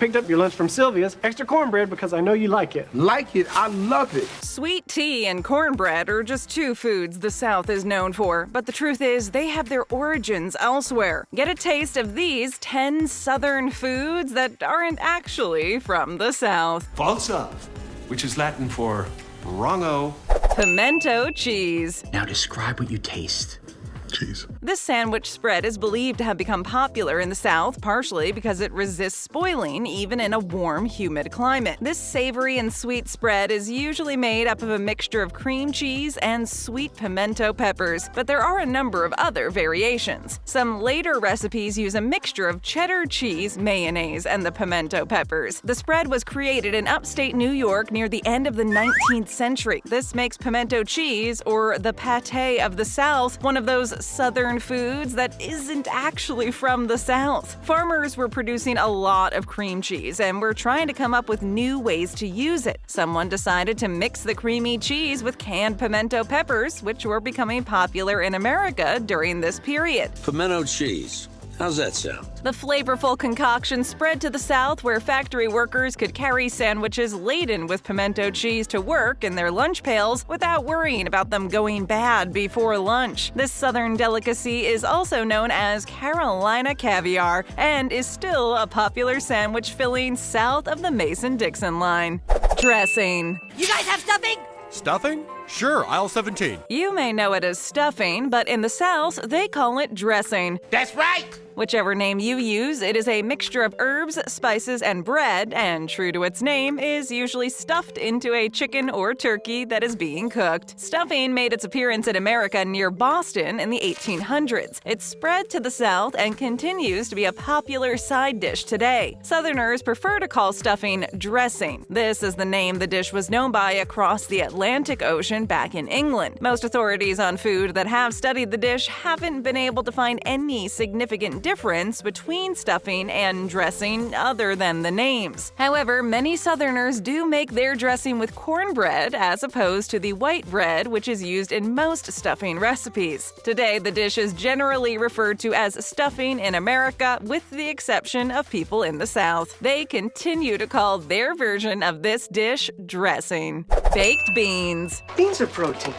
picked up your lunch from Sylvia's, extra cornbread because I know you like it. Like it? I love it. Sweet tea and cornbread are just two foods the South is known for, but the truth is they have their origins elsewhere. Get a taste of these 10 Southern foods that aren't actually from the South. False of, which is Latin for wrong-o. Pimento cheese. Now describe what you taste. Cheese. This sandwich spread is believed to have become popular in the South, partially because it resists spoiling even in a warm, humid climate. This savory and sweet spread is usually made up of a mixture of cream cheese and sweet pimento peppers, but there are a number of other variations. Some later recipes use a mixture of cheddar cheese, mayonnaise, and the pimento peppers. The spread was created in upstate New York near the end of the 19th century. This makes pimento cheese, or the pâté of the South, one of those Southern foods that isn't actually from the South. Farmers were producing a lot of cream cheese and were trying to come up with new ways to use it. Someone decided to mix the creamy cheese with canned pimento peppers, which were becoming popular in America during this period. Pimento cheese. How's that sound? The flavorful concoction spread to the South, where factory workers could carry sandwiches laden with pimento cheese to work in their lunch pails without worrying about them going bad before lunch. This Southern delicacy is also known as Carolina caviar and is still a popular sandwich filling south of the Mason-Dixon line. Dressing. You guys have stuffing? Stuffing? Sure, aisle 17. You may know it as stuffing, but in the South, they call it dressing. That's right! Whichever name you use, it is a mixture of herbs, spices, and bread, and true to its name, is usually stuffed into a chicken or turkey that is being cooked. Stuffing made its appearance in America near Boston in the 1800s. It spread to the South and continues to be a popular side dish today. Southerners prefer to call stuffing dressing. This is the name the dish was known by across the Atlantic Ocean back in England. Most authorities on food that have studied the dish haven't been able to find any significant difference between stuffing and dressing other than the names. However, many Southerners do make their dressing with cornbread as opposed to the white bread, which is used in most stuffing recipes. Today, the dish is generally referred to as stuffing in America, with the exception of people in the South. They continue to call their version of this dish dressing. Baked beans. Beans are protein.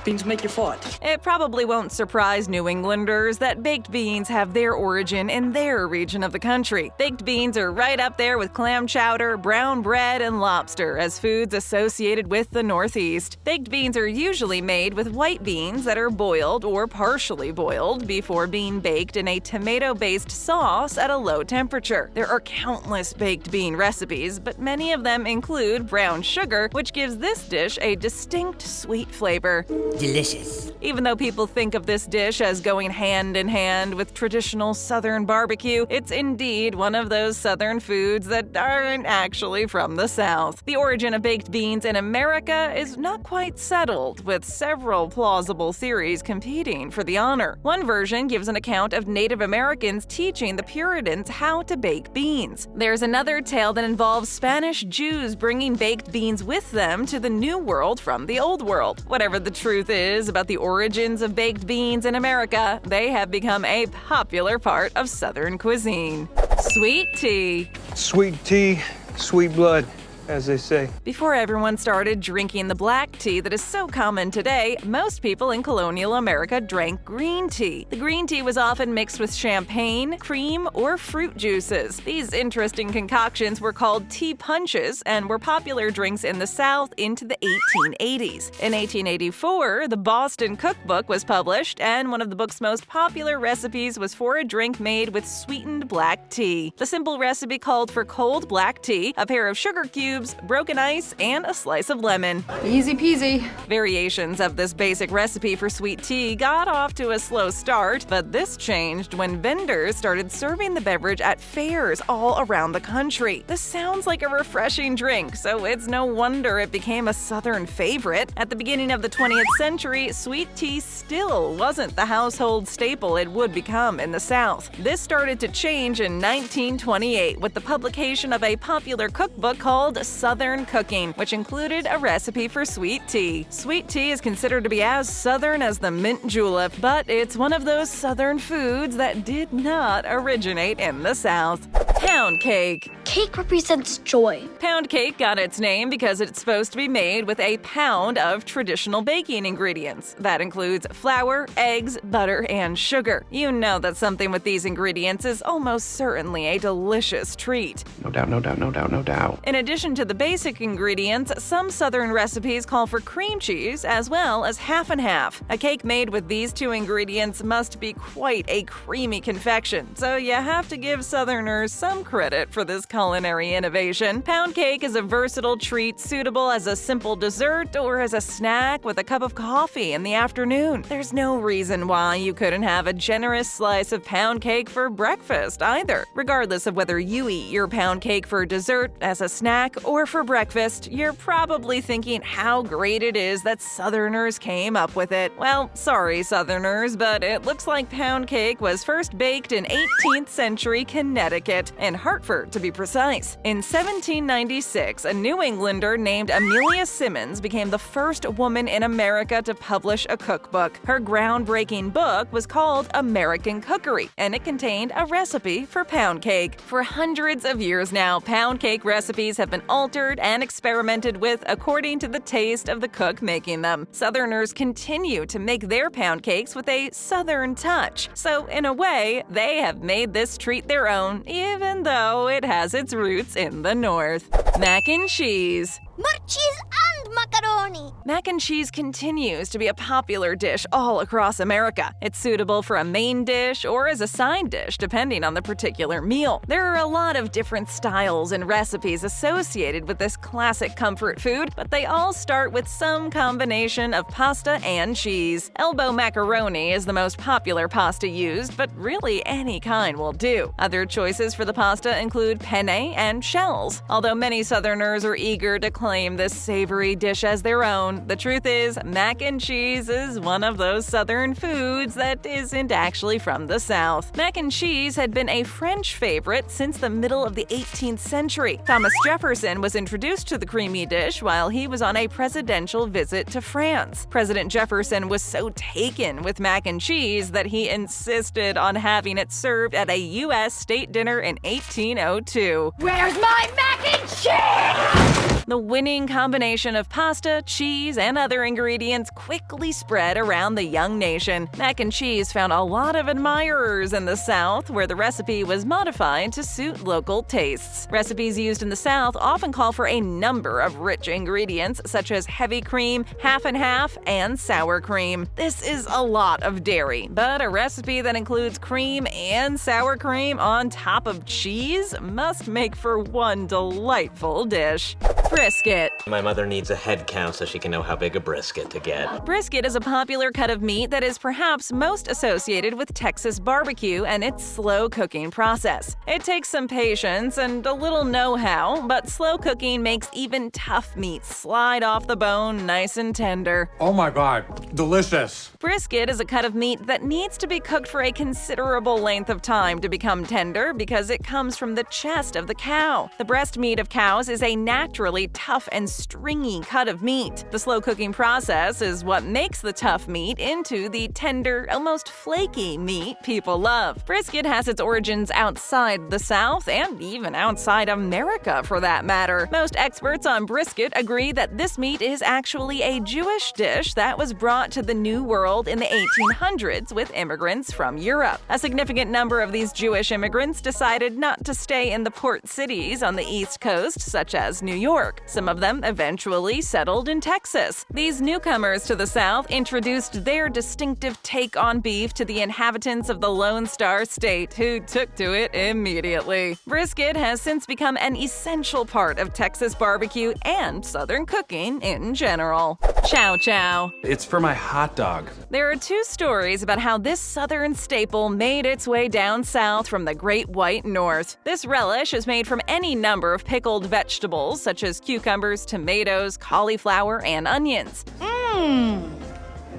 Beans make you fart. It probably won't surprise New Englanders that baked beans have their origin in their region of the country. Baked beans are right up there with clam chowder, brown bread, and lobster as foods associated with the Northeast. Baked beans are usually made with white beans that are boiled or partially boiled before being baked in a tomato-based sauce at a low temperature. There are countless baked bean recipes, but many of them include brown sugar, which gives this dish a distinct sweet flavor. Delicious. Even though people think of this dish as going hand in hand with traditional Southern barbecue, it's indeed one of those Southern foods that aren't actually from the South. The origin of baked beans in America is not quite settled, with several plausible theories competing for the honor. One version gives an account of Native Americans teaching the Puritans how to bake beans. There's another tale that involves Spanish Jews bringing baked beans with them to the New World from the Old World. Whatever the truth is about the origins of baked beans in America, they have become a popular part of Southern cuisine. Sweet tea. Sweet tea, sweet blood, as they say. Before everyone started drinking the black tea that is so common today, most people in colonial America drank green tea. The green tea was often mixed with champagne, cream, or fruit juices. These interesting concoctions were called tea punches and were popular drinks in the South into the 1880s. In 1884, the Boston Cookbook was published, and one of the book's most popular recipes was for a drink made with sweetened black tea. The simple recipe called for cold black tea, a pair of sugar cubes, broken ice, and a slice of lemon. Easy peasy. Variations of this basic recipe for sweet tea got off to a slow start, but this changed when vendors started serving the beverage at fairs all around the country. This sounds like a refreshing drink, so it's no wonder it became a Southern favorite. At the beginning of the 20th century, sweet tea still wasn't the household staple it would become in the South. This started to change in 1928 with the publication of a popular cookbook called called Southern cooking, which included a recipe for sweet tea. Sweet tea is considered to be as Southern as the mint julep, but it's one of those Southern foods that did not originate in the South. Pound cake. Cake represents joy. Pound cake got its name because it's supposed to be made with a pound of traditional baking ingredients. That includes flour, eggs, butter, and sugar. You know that something with these ingredients is almost certainly a delicious treat. No doubt, no doubt, no doubt, no doubt. In addition to the basic ingredients, some Southern recipes call for cream cheese as well as half and half. A cake made with these two ingredients must be quite a creamy confection, so you have to give Southerners some credit for this culinary innovation. Pound cake is a versatile treat suitable as a simple dessert or as a snack with a cup of coffee in the afternoon. There's no reason why you couldn't have a generous slice of pound cake for breakfast either. Regardless of whether you eat your pound cake for dessert, as a snack, or for breakfast, you're probably thinking how great it is that Southerners came up with it. Well, sorry Southerners, but it looks like pound cake was first baked in 18th century Connecticut, in Hartford to be precise. In 1796, a New Englander named Amelia Simmons became the first woman in America to publish a cookbook. Her groundbreaking book was called American Cookery, and it contained a recipe for pound cake. For hundreds of years now, pound cake recipes have been altered and experimented with according to the taste of the cook making them. Southerners continue to make their pound cakes with a Southern touch, so in a way, they have made this treat their own, even though it has its roots in the North. Mac and cheese. More cheese and macaroni. Mac and cheese continues to be a popular dish all across America. It's suitable for a main dish or as a side dish, depending on the particular meal. There are a lot of different styles and recipes associated with this classic comfort food, but they all start with some combination of pasta and cheese. Elbow macaroni is the most popular pasta used, but really any kind will do. Other choices for the pasta include penne and shells. Although many Southerners are eager to claim this savory dish as their own, the truth is, mac and cheese is one of those Southern foods that isn't actually from the South. Mac and cheese had been a French favorite since the middle of the 18th century. Thomas Jefferson was introduced to the creamy dish while he was on a presidential visit to France. President Jefferson was so taken with mac and cheese that he insisted on having it served at a U.S. state dinner in 1802. Where's my mac and cheese? The winning combination of pasta, cheese, and other ingredients quickly spread around the young nation. Mac and cheese found a lot of admirers in the South, where the recipe was modified to suit local tastes. Recipes used in the South often call for a number of rich ingredients, such as heavy cream, half and half, and sour cream. This is a lot of dairy, but a recipe that includes cream and sour cream on top of cheese must make for one delightful dish. Brisket. My mother needs a head count so she can know how big a brisket to get. Brisket is a popular cut of meat that is perhaps most associated with Texas barbecue and its slow cooking process. It takes some patience and a little know-how, but slow cooking makes even tough meat slide off the bone nice and tender. Oh my god, delicious. Brisket is a cut of meat that needs to be cooked for a considerable length of time to become tender because it comes from the chest of the cow. The breast meat of cows is a naturally tough and stringy cut of meat. The slow cooking process is what makes the tough meat into the tender, almost flaky meat people love. Brisket has its origins outside the South and even outside America for that matter. Most experts on brisket agree that this meat is actually a Jewish dish that was brought to the New World in the 1800s with immigrants from Europe. A significant number of these Jewish immigrants decided not to stay in the port cities on the East Coast, such as New York. Some of them eventually settled in Texas. These newcomers to the South introduced their distinctive take on beef to the inhabitants of the Lone Star State, who took to it immediately. Brisket has since become an essential part of Texas barbecue and Southern cooking in general. Chow Chow. It's for my hot dog. There are two stories about how this Southern staple made its way down south from the Great White North. This relish is made from any number of pickled vegetables, such as cucumbers, tomatoes, cauliflower, and onions.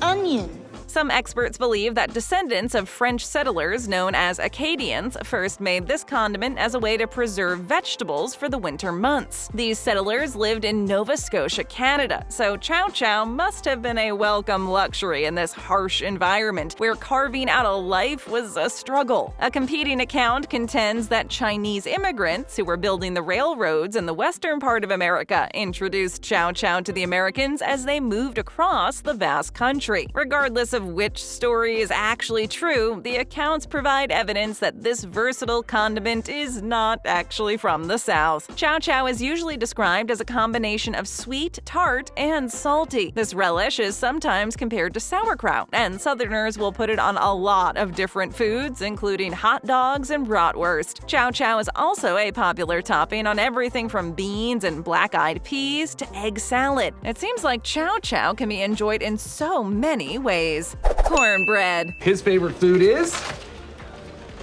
Onion. Some experts believe that descendants of French settlers known as Acadians first made this condiment as a way to preserve vegetables for the winter months. These settlers lived in Nova Scotia, Canada, so Chow Chow must have been a welcome luxury in this harsh environment where carving out a life was a struggle. A competing account contends that Chinese immigrants who were building the railroads in the western part of America introduced Chow Chow to the Americans as they moved across the vast country. Regardless of which story is actually true, the accounts provide evidence that this versatile condiment is not actually from the South. Chow Chow is usually described as a combination of sweet, tart, and salty. This relish is sometimes compared to sauerkraut, and Southerners will put it on a lot of different foods, including hot dogs and bratwurst. Chow Chow is also a popular topping on everything from beans and black-eyed peas to egg salad. It seems like Chow Chow can be enjoyed in so many ways. Cornbread. His favorite food is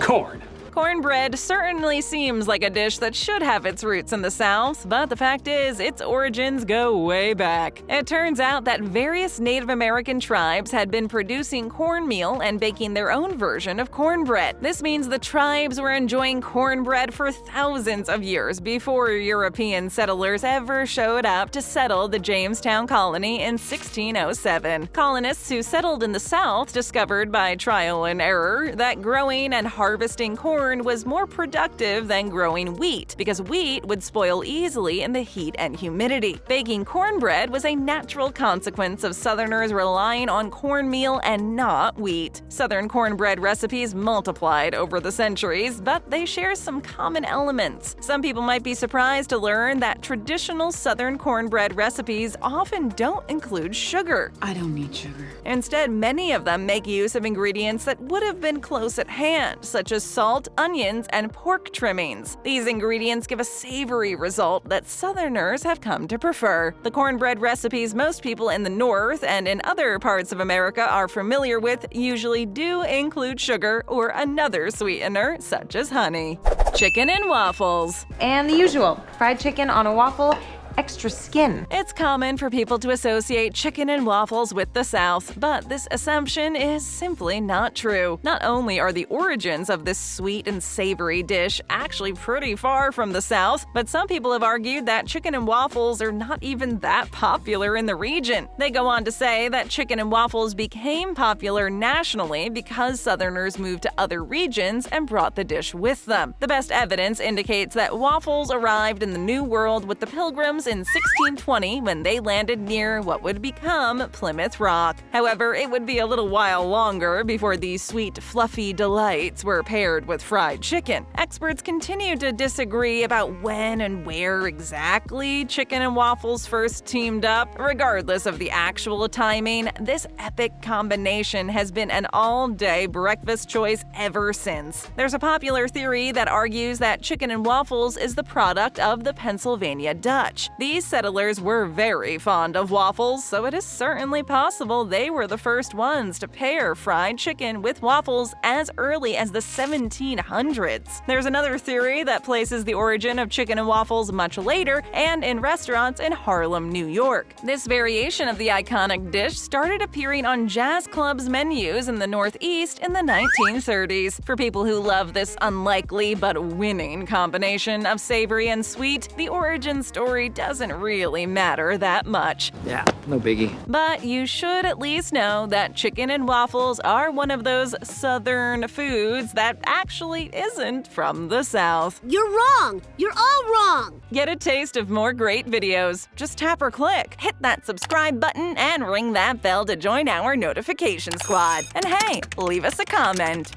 corn. Cornbread certainly seems like a dish that should have its roots in the South, but the fact is, its origins go way back. It turns out that various Native American tribes had been producing cornmeal and baking their own version of cornbread. This means the tribes were enjoying cornbread for thousands of years before European settlers ever showed up to settle the Jamestown colony in 1607. Colonists who settled in the South discovered by trial and error that growing and harvesting corn was more productive than growing wheat because wheat would spoil easily in the heat and humidity. Baking cornbread was a natural consequence of Southerners relying on cornmeal and not wheat. Southern cornbread recipes multiplied over the centuries, but they share some common elements. Some people might be surprised to learn that traditional Southern cornbread recipes often don't include sugar. I don't need sugar. Instead, many of them make use of ingredients that would have been close at hand, such as salt, onions, and pork trimmings. These ingredients give a savory result that Southerners have come to prefer. The cornbread recipes most people in the North and in other parts of America are familiar with usually do include sugar or another sweetener, such as honey. Chicken and waffles. And the usual, fried chicken on a waffle, extra skin. It's common for people to associate chicken and waffles with the South, but this assumption is simply not true. Not only are the origins of this sweet and savory dish actually pretty far from the South, but some people have argued that chicken and waffles are not even that popular in the region. They go on to say that chicken and waffles became popular nationally because Southerners moved to other regions and brought the dish with them. The best evidence indicates that waffles arrived in the New World with the Pilgrims in 1620 when they landed near what would become Plymouth Rock. However, it would be a little while longer before these sweet, fluffy delights were paired with fried chicken. Experts continue to disagree about when and where exactly chicken and waffles first teamed up. Regardless of the actual timing, this epic combination has been an all-day breakfast choice ever since. There's a popular theory that argues that chicken and waffles is the product of the Pennsylvania Dutch. These settlers were very fond of waffles, so it is certainly possible they were the first ones to pair fried chicken with waffles as early as the 1700s. There's another theory that places the origin of chicken and waffles much later and in restaurants in Harlem, New York. This variation of the iconic dish started appearing on jazz clubs' menus in the Northeast in the 1930s. For people who love this unlikely but winning combination of savory and sweet, the origin story doesn't really matter that much. Yeah, no biggie. But you should at least know that chicken and waffles are one of those Southern foods that actually isn't from the South. You're wrong. You're all wrong. Get a taste of more great videos. Just tap or click, hit that subscribe button, and ring that bell to join our notification squad. And hey, leave us a comment.